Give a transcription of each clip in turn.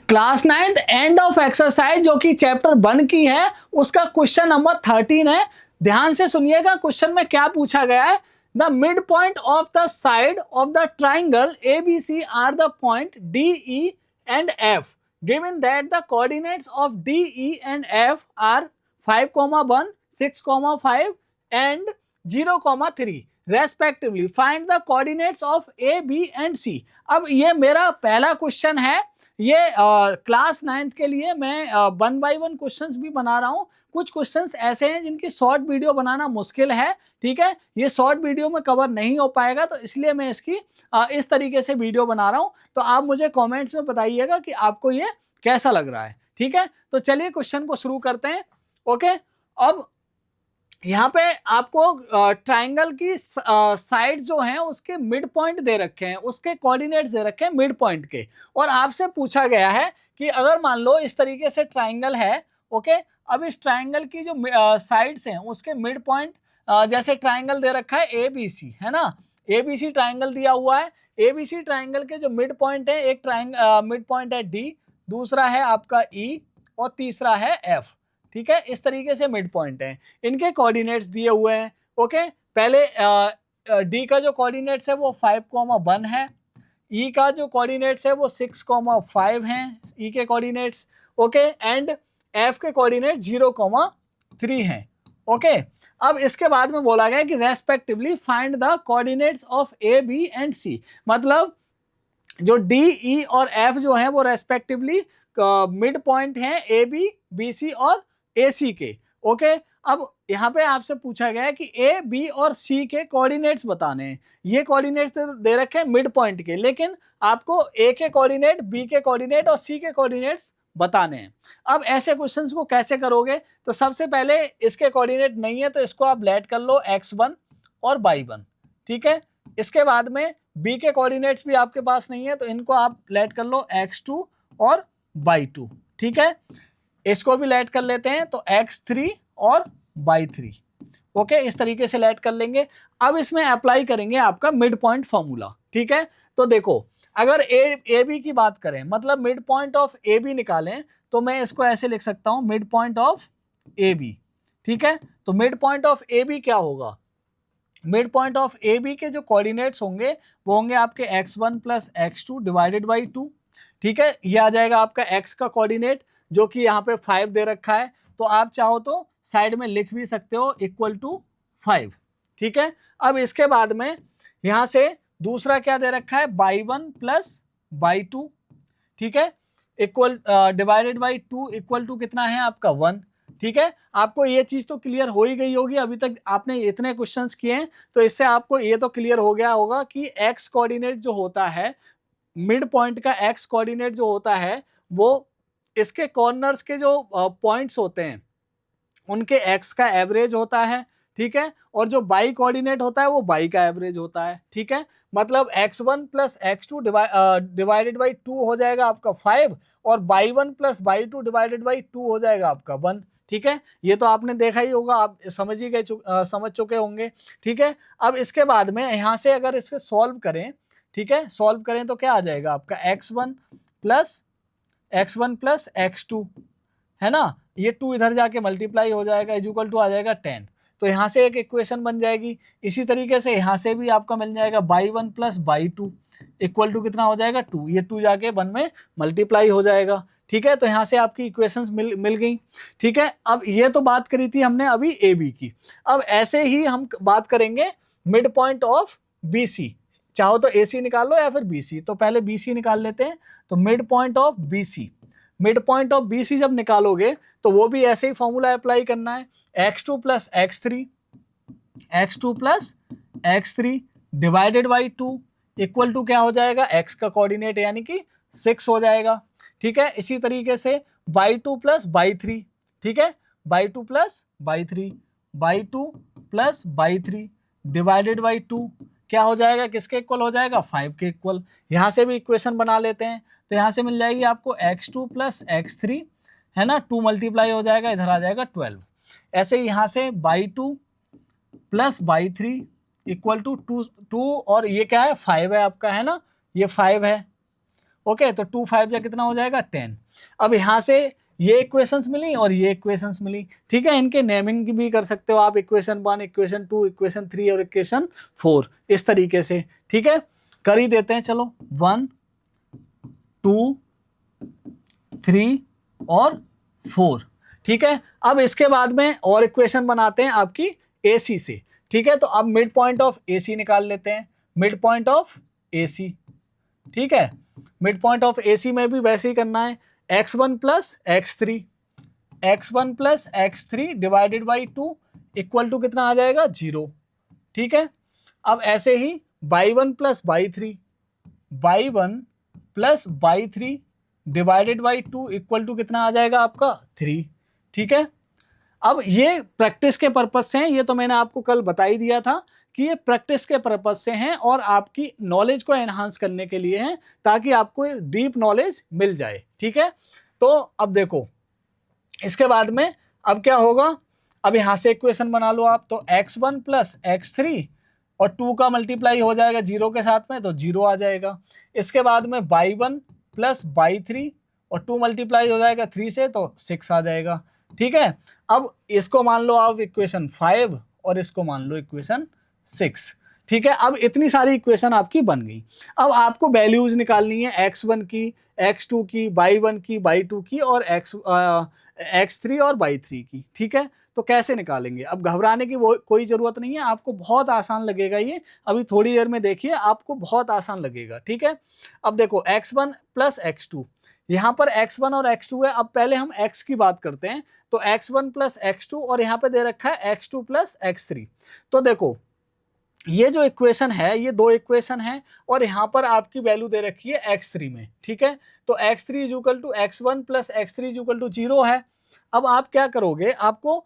Class 9th end of exercise जो कि chapter 1 की है, उसका क्वेश्चन नंबर 13 है। ध्यान से सुनिएगा क्वेश्चन में क्या पूछा गया है। The mid point of the side of the triangle ABC are the point DE and F given that the coordinates of DE and F are 5,1, 6,5 and 0,3 respectively. Find the coordinates of A, B and C। अब ये मेरा पहला question है। ये class 9th के लिए मैं 1 bye 1 questions भी बना रहा हूँ। कुछ क्वेश्चंस ऐसे हैं जिनकी शॉर्ट वीडियो बनाना मुश्किल है, ठीक है। ये शॉर्ट वीडियो में कवर नहीं हो पाएगा, तो इसलिए मैं इसकी इस तरीके से वीडियो बना रहा हूँ। तो आप मुझे कमेंट्स में बताइएगा कि आपको ये कैसा लग रहा है, ठीक है। तो चलिए क्वेश्चन को शुरू करते हैं। ओके, अब यहाँ पे आपको ट्राइंगल की साइड जो है उसके मिड पॉइंट दे रखे हैं, उसके कोऑर्डिनेट्स दे रखे हैं मिड पॉइंट के, और आपसे पूछा गया है कि अगर मान लो इस तरीके से ट्राइंगल है, ओके। अब इस ट्राइंगल की जो साइड्स हैं उसके मिड पॉइंट, जैसे ट्राइंगल दे रखा है ABC, है ना। ABC ट्राइंगल दिया हुआ है। ABC ट्राइंगल के जो मिड पॉइंट है, एक मिड पॉइंट है D, दूसरा है आपका E और तीसरा है F, ठीक है। इस तरीके से मिड पॉइंट है, इनके कोऑर्डिनेट्स दिए हुए हैं। ओके, पहले डी का जो कोऑर्डिनेट्स है वो 5,1 है, ई का जो कोऑर्डिनेट्स है वो 6,5 हैं, ई के कोऑर्डिनेट्स, ओके, एंड एफ के कोऑर्डिनेट 0,3 हैं। ओके, अब इसके बाद में बोला गया कि respectively find the coordinates of A, B and C. मतलब जो डी, ई और एफ जो है वो रेस्पेक्टिवली मिड पॉइंट हैं ए, बी, बी, सी और ए, सी के। ओके, अब यहाँ पे आपसे पूछा गया है कि ए, बी और सी के कोऑर्डिनेट्स बताने हैं। ये कोऑर्डिनेट्स दे रखे हैं मिड पॉइंट के, लेकिन आपको ए के कोऑर्डिनेट, बी के कोऑर्डिनेट और सी के कोऑर्डिनेट्स बताने हैं। अब ऐसे क्वेश्चंस को कैसे करोगे? तो सबसे पहले इसके कोऑर्डिनेट नहीं है तो इसको आप लेट कर लो x1 और y1, ठीक है। इसके बाद में बी के कोऑर्डिनेट्स भी आपके पास नहीं है तो इनको आप लेट कर लो x2 और y2, ठीक है। इसको भी लेट कर लेते हैं तो x3 और y3। ओके, इस तरीके से लेट कर लेंगे। अब इसमें अप्लाई करेंगे आपका मिड पॉइंट फॉर्मूला, ठीक है। तो देखो, अगर ए बी की बात करें, मतलब mid point of A B निकालें, तो मैं इसको ऐसे लिख सकता हूं, mid point of A B, ठीक है। तो mid point of A B क्या होगा? Mid point of A B के जो कोऑर्डिनेट्स होंगे वो होंगे आपके x1 plus x2 divided by 2, ठीक है। ये आ जाएगा आपका x का कोऑर्डिनेट जो कि यहाँ पे 5 दे रखा है, तो आप चाहो तो साइड में लिख भी सकते हो इक्वल टू 5, ठीक है। अब इसके बाद में यहाँ से दूसरा क्या दे रखा है, y1 प्लस y2, ठीक है, equal divided by 2 equal to कितना है आपका 1, ठीक है। आपको ये चीज तो क्लियर हो ही गई होगी, अभी तक आपने इतने क्वेश्चंस किए हैं तो इससे आपको ये तो क्लियर हो गया होगा कि x कोऑर्डिनेट जो होता है, मिड पॉइंट का x कोऑर्डिनेट जो होता है वो इसके कॉर्नर्स के जो पॉइंट्स होते हैं उनके x का एवरेज होता है, ठीक है। और जो y कोऑर्डिनेट होता है वो y का एवरेज होता है, ठीक है। मतलब x1 plus x2 divided by 2 हो जाएगा आपका 5 और y1 plus y2 divided by 2 हो जाएगा आपका 1, ठीक है। ये तो आपने देखा ही होगा, आप समझ ही गए, समझ चुके होंगे, ठीक है। अब इसके बाद में यहाँ से अगर इसके सॉल्व करें, ठीक है, सॉल्व करें तो क्या आ जाएगा आपका x1 प्लस x2, है ना। ये 2 इधर जाके मल्टीप्लाई हो जाएगा, इक्वल टू आ जाएगा 10। तो यहाँ से एक इक्वेशन बन जाएगी। इसी तरीके से यहाँ से भी आपका मिल जाएगा y1 plus y2 equal to कितना हो जाएगा 2, ये 2 जाके 1 में मल्टीप्लाई हो जाएगा, ठीक है। तो यहाँ से आपकी इक्वेशंस मिल गई, ठीक है। अब ये तो बात करी थी हमने अभी ए बी की। अब ऐसे ही हम बात करेंगे mid point of B C. चाहो तो ए सी निकाल लो या फिर बी सी, तो पहले बी सी निकाल लेते हैं। तो mid point of B C, mid point of B C जब निकालोगे तो वो भी ऐसे ही फॉर्मूला अप्लाई करना है, x2 plus x3 divided by 2 equal to क्या हो जाएगा, x का कोऑर्डिनेट यानी कि 6 हो जाएगा, ठीक है। इसी तरीके से y2 प्लस y3, ठीक है, y2 plus y3 divided by 2 क्या हो जाएगा, किसके इक्वल हो जाएगा, 5 के इक्वल। यहां से भी इक्वेशन बना लेते हैं, तो यहां से मिल जाएगी आपको x2 प्लस x3, है ना, 2 मल्टीप्लाई हो जाएगा, इधर आ जाएगा 12। ऐसे ही यहां से y2 plus y3 equal to 2 और ये क्या है 5 है आपका, है ना, ये 5 है। ओके, तो 2 5 जा कितना हो जाएगा 10। अब यहाँ से ये इक्वेशंस मिली और ये इक्वेशंस मिली, ठीक है। इनके नेमिंग भी कर सकते हो आप, इक्वेशन 1, इक्वेशन 2, इक्वेशन 3 और इक्वेशन 4, इस तरीके से, ठीक है। कर ही देते हैं, चलो 1 2 3 और 4, ठीक है। अब इसके बाद में और इक्वेशन बनाते हैं आपकी AC से, ठीक है। तो अब मिड पॉइंट ऑफ AC निकाल लेते हैं, मिड पॉइंट ऑफ AC, ठीक है। मिड पॉइंट ऑफ AC में भी वैसे ही करना है, x1 plus x3, x1 plus x3 divided by 2 equal to कितना आ जाएगा 0, ठीक है। अब ऐसे ही y1 plus y3, y1 plus y3 divided by 2 equal to कितना आ जाएगा आपका 3, ठीक है। अब ये प्रैक्टिस के पर्पज से हैं, ये तो मैंने आपको कल बता ही दिया था कि ये प्रैक्टिस के पर्पज से हैं और आपकी नॉलेज को एनहांस करने के लिए हैं, ताकि आपको डीप नॉलेज मिल जाए, ठीक है। तो अब देखो इसके बाद में अब क्या होगा, अब यहां से इक्वेशन बना लो आप, तो x1 प्लस x3 और 2 का मल्टीप्लाई हो जाएगा 0 के साथ में, तो 0 आ जाएगा। इसके बाद में y1 प्लस y3 और 2 मल्टीप्लाई हो जाएगा 3 से, तो 6 आ जाएगा, ठीक है। अब इसको मान लो आप इक्वेशन 5 और इसको मान लो इक्वेशन 6, ठीक है। अब इतनी सारी इक्वेशन आपकी बन गई। अब आपको वैल्यूज निकालनी है x1 की, x2 की, y1 की, y2 की और x3 और y3 की, ठीक है। तो कैसे निकालेंगे, अब घबराने की वो कोई जरूरत नहीं है, आपको बहुत आसान लगेगा ये, अभी थोड़ी देर में देखिए आपको बहुत आसान लगेगा, ठीक है। अब देखो x1 प्लस x2, यहाँ पर x1 और x2 है। अब पहले हम x की बात करते हैं, तो x1 प्लस x2 और यहाँ पे दे रखा है x2 प्लस x3। तो देखो ये जो इक्वेशन है ये दो इक्वेशन है और यहाँ पर आपकी वैल्यू दे रखी है x3 में, ठीक है। तो x3 is equal to x1 plus x3 is equal to 0 है। अब आप क्या करोगे, आपको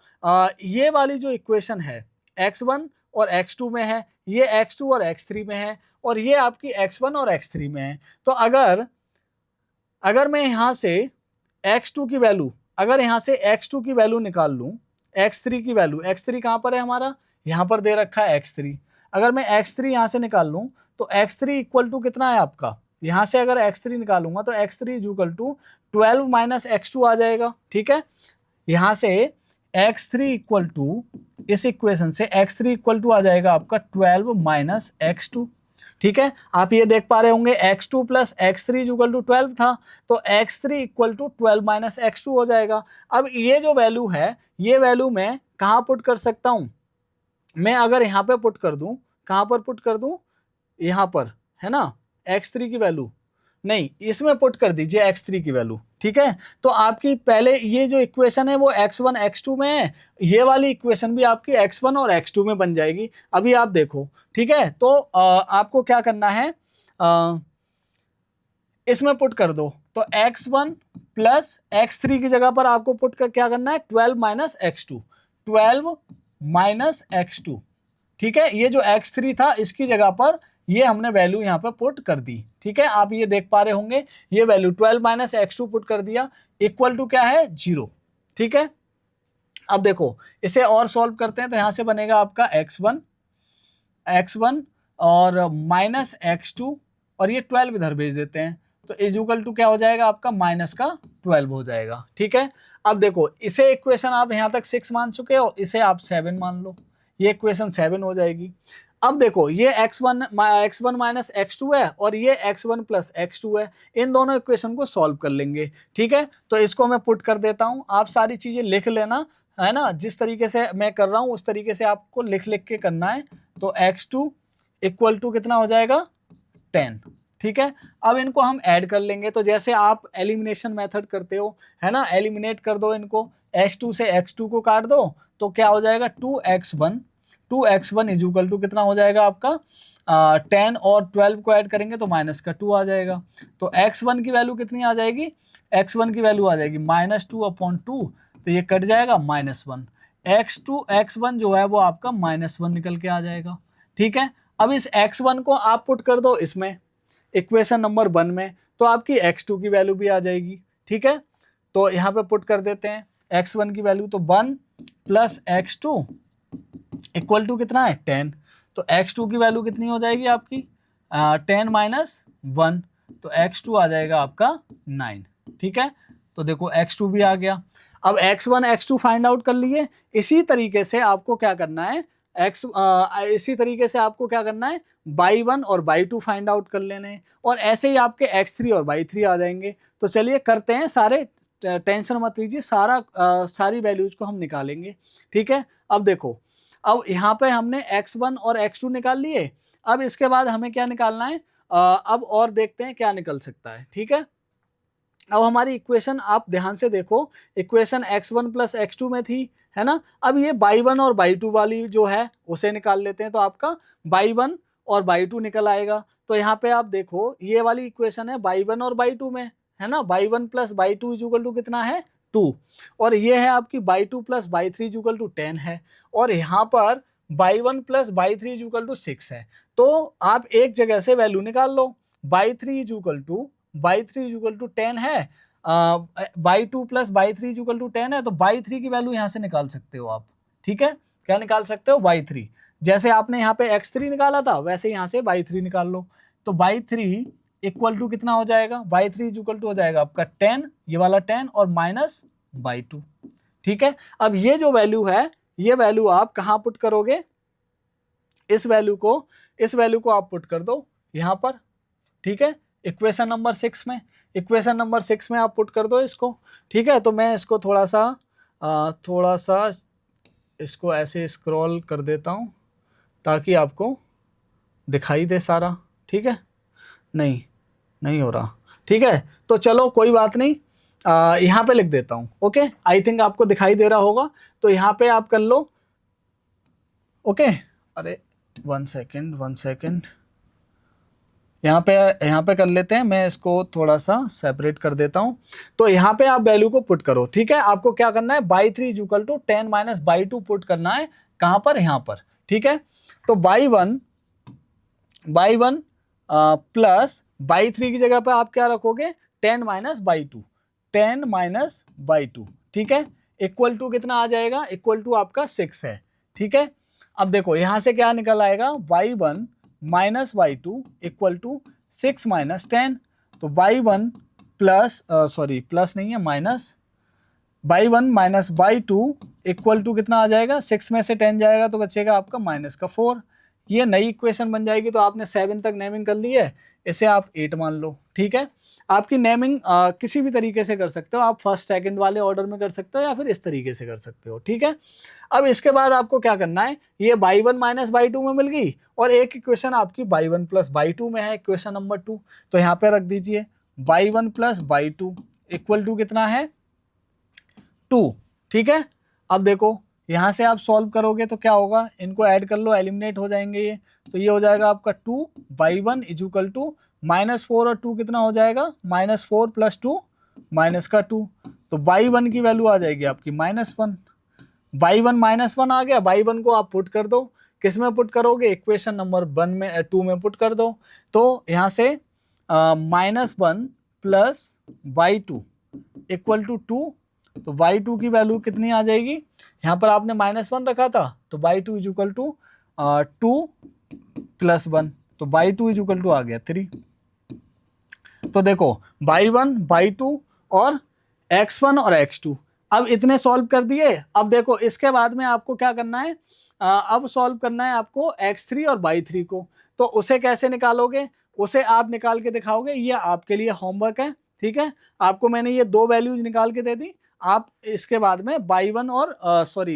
ये वाली जो इक्वेशन है x1 और x2 में है, ये x2 और x3 में है और ये आपकी x1 और x3 में है। तो अगर मैं यहां से x2 की वैल्यू, अगर यहां से x2 की वैल्यू निकाल लूं, x3 की वैल्यू, x3 कहां पर है हमारा, यहां पर दे रखा है x3। अगर मैं x3 यहां से निकाल लूं तो x3 इक्वल टू कितना है आपका, यहां से अगर x3 निकालूंगा तो x3 is equal to 12 minus x2 आ जाएगा, ठीक है। यहां से x3 इक्वल टू, इस इक्वेशन से x3 इक्वल टू आ जाएगा आपका 12 माइनस x2, ठीक है। आप ये देख पा रहे होंगे x2 plus x3 equal to 12 था, तो x3 equal to 12 minus x2 हो जाएगा। अब ये जो वैल्यू है ये वैल्यू मैं कहां पुट कर सकता हूं, मैं अगर यहां पे पुट कर दूं, कहां पर पुट कर दूं, यहां पर है ना, x3 की वैल्यू नहीं, इसमें पुट कर दीजिए x3 की वैल्यू, ठीक है। तो आपकी पहले ये जो इक्वेशन है वो x1 x2 में है, ये वाली इक्वेशन भी आपकी x1 और x2 में बन जाएगी। अभी आप देखो, ठीक है। तो आपको क्या करना है, इसमें पुट कर दो, तो x1 प्लस x3 की जगह पर आपको पुट कर क्या करना है, 12 माइनस x2, 12 माइनस x2, ठीक है। ये जो x3 था इसकी जगह पर ये हमने वैल्यू यहाँ पे पुट कर दी, ठीक है। आप ये देख पा रहे होंगे ये वैल्यू 12 माइनस x2 पुट कर दिया, इक्वल टू क्या है 0, ठीक है। अब देखो इसे और सॉल्व करते हैं, तो यहां से बनेगा आपका x1 और माइनस x2 और ये 12 इधर भेज देते हैं, तो इज इक्वल टू क्या हो जाएगा आपका माइनस का 12 हो जाएगा, ठीक है। अब देखो इसे इक्वेशन आप यहां तक 6 मान चुके हो, इसे आप 7 मान लो, ये इक्वेशन 7 हो जाएगी। अब देखो ये x1 माइनस x2 है और ये x1 प्लस x2 है, इन दोनों इक्वेशन को सॉल्व कर लेंगे, ठीक है। तो इसको मैं पुट कर देता हूं, आप सारी चीजें लिख लेना, है ना, जिस तरीके से मैं कर रहा हूं उस तरीके से आपको लिख लिख के करना है। तो x2 इक्वल टू कितना हो जाएगा 10, ठीक है। अब इनको हम ऐड कर लेंगे, तो जैसे आप एलिमिनेशन मेथड करते हो, है ना, एलिमिनेट कर दो इनको, x2 से x2 को काट दो, तो क्या हो जाएगा 2x1 इज इक्वल टू कितना हो जाएगा आपका 10 और 12 को ऐड करेंगे तो माइनस का 2 आ जाएगा। तो x1 की वैल्यू कितनी आ जाएगी, x1 की वैल्यू आ जाएगी -2/2, तो ये कट जाएगा -1, x1 जो है वो आपका -1 निकल के आ जाएगा, ठीक है। अब इस x1 को आप पुट कर दो इसमें इक्वेशन नंबर 1 में, तो आपकी x2 की वैल्यू भी आ जाएगी, ठीक है। तो यहाँ पे पुट कर देते हैं x1 की वैल्यू, तो 1 प्लस x2 इक्वल टू कितना है 10, तो x2 की वैल्यू कितनी हो जाएगी आपकी 10 माइनस 1, तो x2 आ जाएगा आपका 9। ठीक है, तो देखो x2 भी आ गया। अब x1 x2 फाइंड आउट कर लिए। इसी तरीके से आपको क्या करना है, इसी तरीके से आपको क्या करना है, y1 और y2 फाइंड आउट कर लेने हैं, और ऐसे ही आपके x3 और y3 आ जाएंगे। तो चलिए करते हैं, सारे टेंशन मत लीजिए, सारी वैल्यूज को हम निकालेंगे। ठीक है, अब देखो, अब यहाँ पे हमने x1 और x2 निकाल लिए। अब इसके बाद हमें क्या निकालना है, अब और देखते हैं क्या निकल सकता है। ठीक है, अब हमारी इक्वेशन आप ध्यान से देखो, इक्वेशन x1 प्लस x2 में थी, है ना। अब ये y1 और y2 वाली जो है उसे निकाल लेते हैं, तो आपका y1 और y2 निकल आएगा। तो यहाँ पे आप देखो, ये वाली इक्वेशन है y1 और y2 में, है ना। y1 plus y2 equal to कितना है, 2, और ये है आपकी y2 plus y3 equal to 10 है, और यहाँ पर y1 plus y3 equal to 6 है। तो आप एक जगह से वैल्यू निकाल लो, y3 इक्वल टू y3 = 10 है, y2 प्लस y3 = 10 है, तो y3 की वैल्यू यहां से निकाल सकते हो आप। ठीक है, क्या निकाल सकते हो, y3। जैसे आपने यहाँ पे x3 निकाला था, वैसे यहाँ से y3 निकाल लो। तो y3 इक्वल टू कितना हो जाएगा, y3 इक्वल टू हो जाएगा आपका 10, ये वाला 10 और माइनस y2। ठीक है, अब ये जो वैल्यू है, ये वैल्यू आप कहाँ पुट करोगे, इस वैल्यू को आप पुट कर दो यहाँ पर। ठीक है, इक्वेशन नंबर 6 में, इक्वेशन नंबर 6 में आप पुट कर दो इसको। ठीक है, तो मैं इसको थोड़ा सा इसको ऐसे स्क्रॉल कर देता हूं ताकि आपको दिखाई दे सारा। ठीक है, नहीं हो रहा। ठीक है, तो चलो कोई बात नहीं, यहाँ पे लिख देता हूं। ओके, आई थिंक आपको दिखाई दे रहा होगा, तो यहाँ पे आप कर लो। ओके, अरे 1 सेकेंड, यहाँ पे कर लेते हैं, मैं इसको थोड़ा सा सेपरेट कर देता हूं। तो यहाँ पे आप वैल्यू को पुट करो। ठीक है, आपको क्या करना है, y3 equal to 10 minus y2 put करना है, कहां पर, यहाँ पर। ठीक है, तो y1 प्लस y3 की जगह पे आप क्या रखोगे, 10 माइनस y2। ठीक है, इक्वल टू कितना आ जाएगा, इक्वल टू आपका 6 है। ठीक है, अब देखो यहां से क्या निकल आएगा, y1 minus y2 equal to 6 minus 10। तो y1 प्लस प्लस नहीं है, minus y1 minus y2 equal to कितना आ जाएगा, 6 में से 10 जाएगा तो बचेगा आपका माइनस का 4। ये नई इक्वेशन बन जाएगी। तो आपने 7 तक नेमिंग कर ली है, इसे आप 8 मान लो। ठीक है, आपकी नेमिंग किसी भी तरीके से कर सकते हो, आप फर्स्ट सेकंड वाले ऑर्डर में कर सकते हो या फिर इस तरीके से कर सकते हो। ठीक है, अब इसके बाद आपको क्या करना है, ये y1 माइनस y2 में मिल गई, और एक इक्वेशन आपकी y1 प्लस y2 में है, इक्वेशन नंबर 2। तो यहाँ पे रख दीजिए y1 plus y2 equal to कितना है, 2। ठीक है, अब देखो यहां से आप सॉल्व करोगे तो क्या होगा, इनको ऐड कर लो, एलिमिनेट हो जाएंगे ये। तो ये हो जाएगा आपका 2y1 इक्वल टू -4 और 2 कितना हो जाएगा, -4 प्लस 2 माइनस का 2। तो y1 की वैल्यू आ जाएगी आपकी -1। y1 -1 आ गया, y1 को आप पुट कर दो, किस में पुट करोगे, इक्वेशन नंबर 2 में पुट कर दो। तो यहाँ से -1 प्लस y2 इक्वल टू 2। तो y2 की वैल्यू कितनी आ जाएगी, यहाँ पर आपने -1 रखा था, तो y2 इक्वल टू 2 प्लस 1, तो y2 इक्वल टू आ गया 3। तो देखो y1 y2 और x1 और x2 अब इतने सॉल्व कर दिए। अब देखो इसके बाद में आपको क्या करना है, अब सॉल्व करना है आपको x3 और y3 को। तो उसे कैसे निकालोगे, उसे आप निकाल के दिखाओगे, ये आपके लिए होमवर्क है। ठीक है, आपको मैंने ये 2 वैल्यूज निकाल के दे दी, आप इसके बाद में y1 और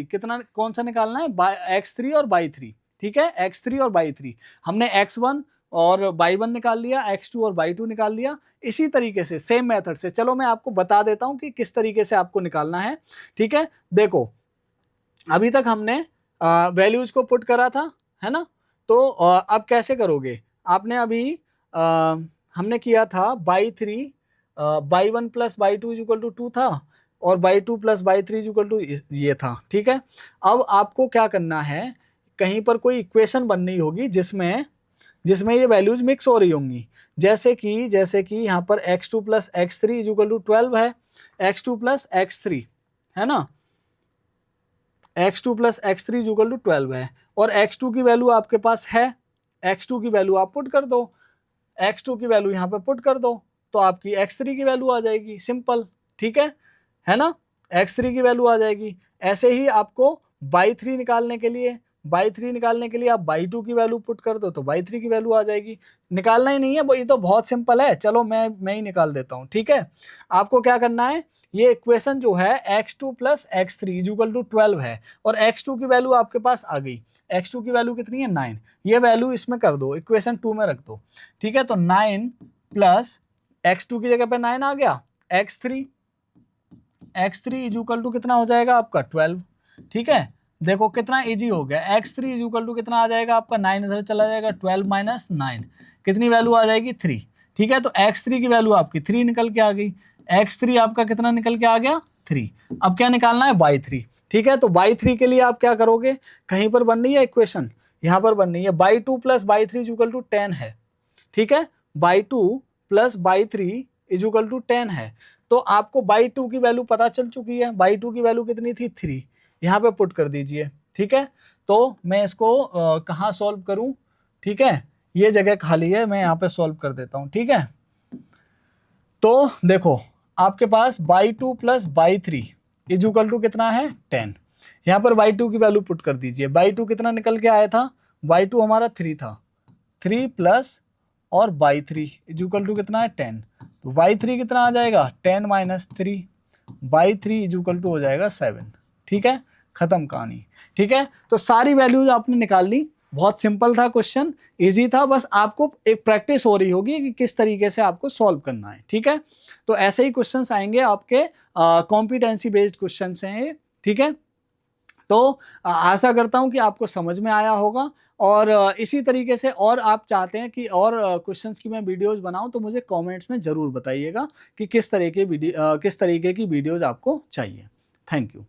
कितना, कौन सा निकालना है, x3 और y3। ठीक है, x3 और y3 हमने x1 और y1 निकाल लिया, x2 और y2 निकाल लिया। इसी तरीके से सेम मेथड से, चलो मैं आपको बता देता हूं कि किस तरीके से आपको निकालना है। ठीक है, देखो अभी तक हमने वैल्यूज को पुट करा था, है ना। तो अब कैसे करोगे, आपने अभी हमने किया था y1 plus y2 equal to 2 था, और y2 plus y3 equal to ये था। ठीक है, अब आपको क्या करना है, कहीं पर कोई इक्वेशन बननी होगी जिसमें ये वैल्यूज मिक्स हो रही होंगी। जैसे कि यहाँ पर x2 plus x3 equal to 12 है, x2 प्लस x3, है ना, x2 plus x3 equal to 12 है, और x2 की वैल्यू आपके पास है, x2 की वैल्यू आप पुट कर दो, x2 की वैल्यू यहाँ पे पुट कर दो तो आपकी x3 की वैल्यू आ जाएगी, सिंपल, ठीक है ना, x3 की वैल्यू आ जाएगी। ऐसे ही आपको y3 निकालने के लिए आप y2 की वैल्यू पुट कर दो तो y3 की वैल्यू आ जाएगी। निकालना ही नहीं है, ये तो बहुत सिंपल है, चलो मैं ही निकाल देता हूँ, ठीक है। आपको क्या करना है, ये इक्वेशन जो है x2 plus x3 equal to 12 है और x2 की वैल्यू आपके पास आ गई। x2 की वैल्यू कितनी है 9, ये वैल्यू इसमें कर दो, इक्वेशन 2 में रख दो, ठीक है। तो 9 प्लस x2 की जगह पे 9 आ गया, x3 इक्वल टू कितना हो जाएगा आपका 12, ठीक है। देखो कितना इजी हो गया, x3 इक्वल टू कितना आ जाएगा आपका 9 इधर चला जाएगा, 12 माइनस 9 कितनी वैल्यू आ जाएगी 3, ठीक है। तो x3 की वैल्यू आपकी 3 निकल के आ गई, x3 आपका कितना निकल के आ गया 3। अब क्या निकालना है y3, ठीक है। तो y3 के लिए आप क्या करोगे, कहीं पर बन रही है इक्वेशन, यहाँ पर बन रही है y2 plus y3 equal to 10 है, ठीक है। y2 plus y3 equal to 10 है। तो आपको y2 की वैल्यू पता चल चुकी है, y2 की वैल्यू कितनी थी 3, यहाँ पे पुट कर दीजिए, ठीक है। तो मैं इसको कहाँ सॉल्व करूं, ठीक है, ये जगह खाली है, मैं यहाँ पे सॉल्व कर देता हूं, ठीक है। तो देखो आपके पास y2 plus y3 equal to कितना है 10, यहाँ पर y2 की वैल्यू पुट कर दीजिए। y2 कितना निकल के आया था, y2 हमारा 3 था, 3 प्लस और y3 इक्वल टू कितना है 10, तो y3 कितना आ जाएगा 10 माइनस 3, y3 इक्वल टू हो जाएगा 7, ठीक है, खत्म कहानी, ठीक है। तो सारी वैल्यूज आपने निकाल ली, बहुत सिंपल था क्वेश्चन, इजी था, बस आपको एक प्रैक्टिस हो रही होगी कि किस तरीके से आपको सॉल्व करना है, ठीक है। तो ऐसे ही क्वेश्चंस आएंगे आपके, कॉम्पिटेंसी बेस्ड क्वेश्चंस हैं ये, ठीक है। तो आशा करता हूं कि आपको समझ में आया होगा और इसी तरीके से और आप चाहते हैं कि और क्वेश्चंस की मैं वीडियोस बनाऊं तो मुझे कमेंट्स में ज़रूर बताइएगा कि किस तरीके की वीडियोस आपको चाहिए। Thank you.